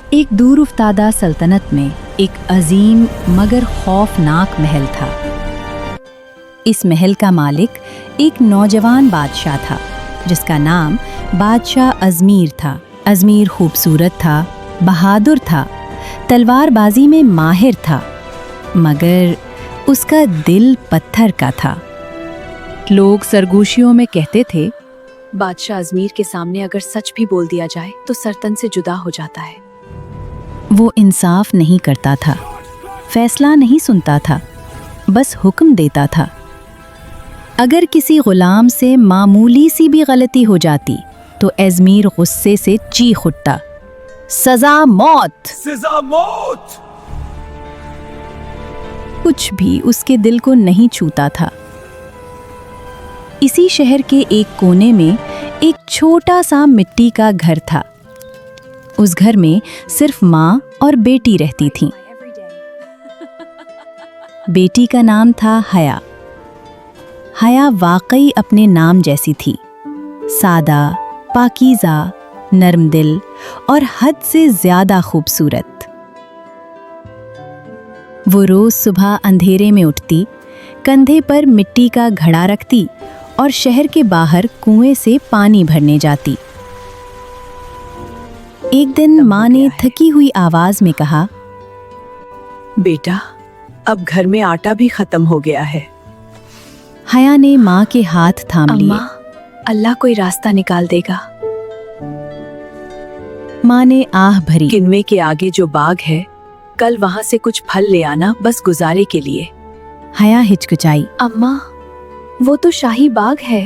ایک دور افتادہ سلطنت میں ایک عظیم مگر خوفناک محل تھا۔ اس محل کا مالک ایک نوجوان بادشاہ تھا جس کا نام بادشاہ ازمیر تھا۔ ازمیر خوبصورت تھا، بہادر تھا، تلوار بازی میں ماہر تھا، مگر اس کا دل پتھر کا تھا۔ لوگ سرگوشیوں میں کہتے تھے، بادشاہ ازمیر کے سامنے اگر سچ بھی بول دیا جائے تو سلطنت سے جدا ہو جاتا ہے۔ وہ انصاف نہیں کرتا تھا، فیصلہ نہیں سنتا تھا، بس حکم دیتا تھا۔ اگر کسی غلام سے معمولی سی بھی غلطی ہو جاتی تو ازمیر غصے سے چیخ اٹھتا، سزا موت! سزا موت! کچھ بھی اس کے دل کو نہیں چھوتا تھا۔ اسی شہر کے ایک کونے میں ایک چھوٹا سا مٹی کا گھر تھا۔ اس گھر میں صرف ماں اور بیٹی رہتی تھیں۔ بیٹی کا نام تھا حیا۔ حیا واقعی اپنے نام جیسی تھی، سادہ، پاکیزہ، نرم دل اور حد سے زیادہ خوبصورت۔ وہ روز صبح اندھیرے میں اٹھتی، کندھے پر مٹی کا گھڑا رکھتی اور شہر کے باہر کنویں سے پانی بھرنے جاتی۔ ایک دن ماں نے تھکی ہوئی آواز میں کہا، بیٹا، اب گھر میں آٹا بھی ختم ہو گیا ہے۔ حیا نے ماں کے ہاتھ تھام لیے۔ اماں، اللہ کوئی راستہ نکال دے گا۔ ماں نے آہ بھری۔ کنویں کے آگے جو باغ ہے، کل وہاں سے کچھ پھل لے آنا، بس گزارے کے لیے۔ حیا ہچکچائی۔ اماں، وہ تو شاہی باغ ہے۔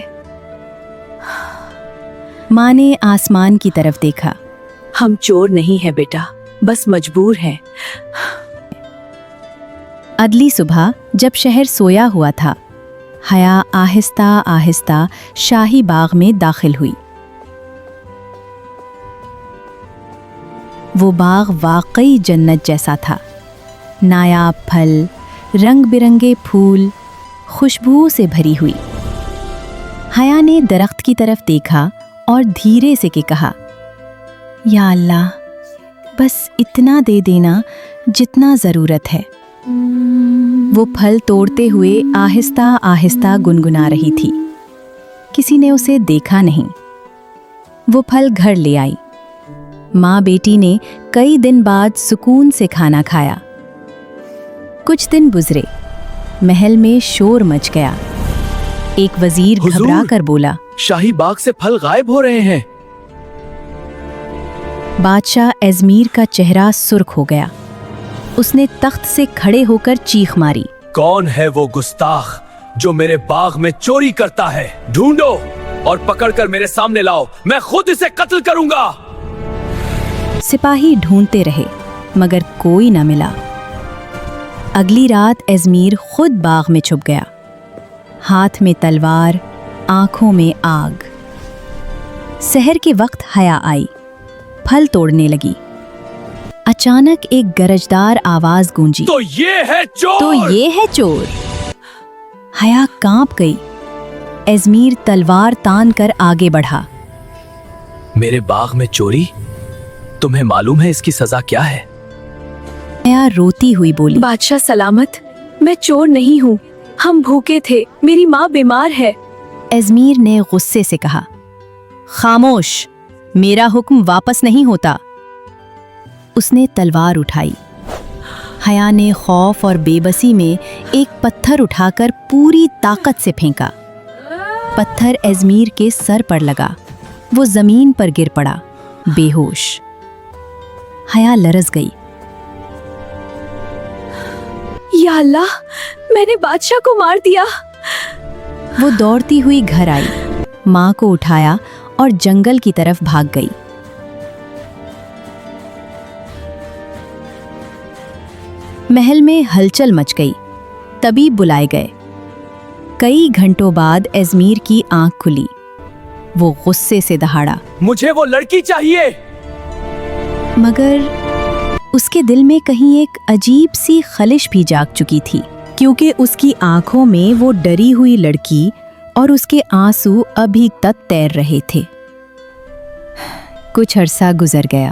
ماں نے آسمان کی طرف دیکھا۔ ہم چور نہیں ہیں بیٹا، بس مجبور ہیں۔ اگلی صبح جب شہر سویا ہوا تھا، حیا آہستہ آہستہ شاہی باغ میں داخل ہوئی۔ وہ باغ واقعی جنت جیسا تھا۔ نایاب پھل، رنگ برنگے پھول، خوشبو سے بھری ہوئی۔ حیا نے درخت کی طرف دیکھا اور دھیرے سے کہا، یا اللہ، بس اتنا دے دینا جتنا ضرورت ہے۔ وہ پھل توڑتے ہوئے آہستہ آہستہ گنگنا رہی تھی۔ کسی نے اسے دیکھا نہیں۔ وہ پھل گھر لے آئی۔ ماں بیٹی نے کئی دن بعد سکون سے کھانا کھایا۔ کچھ دن گزرے، محل میں شور مچ گیا۔ ایک وزیر گھبرا کر بولا، شاہی باغ سے پھل غائب ہو رہے ہیں۔ بادشاہ ازمیر کا چہرہ سرخ ہو گیا۔ اس نے تخت سے کھڑے ہو کر چیخ ماری، کون ہے وہ گستاخ جو میرے باغ میں چوری کرتا ہے؟ ڈھونڈو اور پکڑ کر میرے سامنے لاؤ، میں خود اسے قتل کروں گا۔ سپاہی ڈھونڈتے رہے مگر کوئی نہ ملا۔ اگلی رات ازمیر خود باغ میں چھپ گیا، ہاتھ میں تلوار، آنکھوں میں آگ۔ سحر کے وقت حیا آئی، پھل توڑنے لگی۔ اچانک ایک گرجدار آواز گونجی، تو یہ ہے چور! تو یہ ہے چور! حیا کانپ گئی۔ ازمیر تلوار تان کر آگے بڑھا۔ میرے باغ میں چوری؟ تمہیں معلوم ہے اس کی سزا کیا ہے؟ حیا روتی ہوئی بولی، بادشاہ سلامت، میں چور نہیں ہوں، ہم بھوکے تھے، میری ماں بیمار ہے۔ ازمیر نے غصے سے کہا، خاموش، میرا حکم واپس نہیں ہوتا۔ اس نے تلوار اٹھائی۔ حیا نے خوف اور بے بسی میں ایک پتھر اٹھا کر پوری طاقت سے پھینکا۔ پتھر ازمیر کے سر پر لگا، وہ زمین پر گر پڑا، بے ہوش۔ حیا لرز گئی۔ یا اللہ، میں نے بادشاہ کو مار دیا۔ وہ دوڑتی ہوئی گھر آئی، ماں کو اٹھایا اور جنگل کی طرف بھاگ گئی۔ محل میں ہلچل مچ گئی، طبیب بلائے گئے۔ کئی گھنٹوں بعد ازمیر کی آنکھ کھلی۔ وہ غصے سے دہاڑا، مجھے وہ لڑکی چاہیے۔ مگر اس کے دل میں کہیں ایک عجیب سی خلش بھی جاگ چکی تھی، کیونکہ اس کی آنکھوں میں وہ ڈری ہوئی لڑکی اور اس کے آنسو ابھی تک تیر رہے تھے۔ کچھ عرصہ گزر گیا۔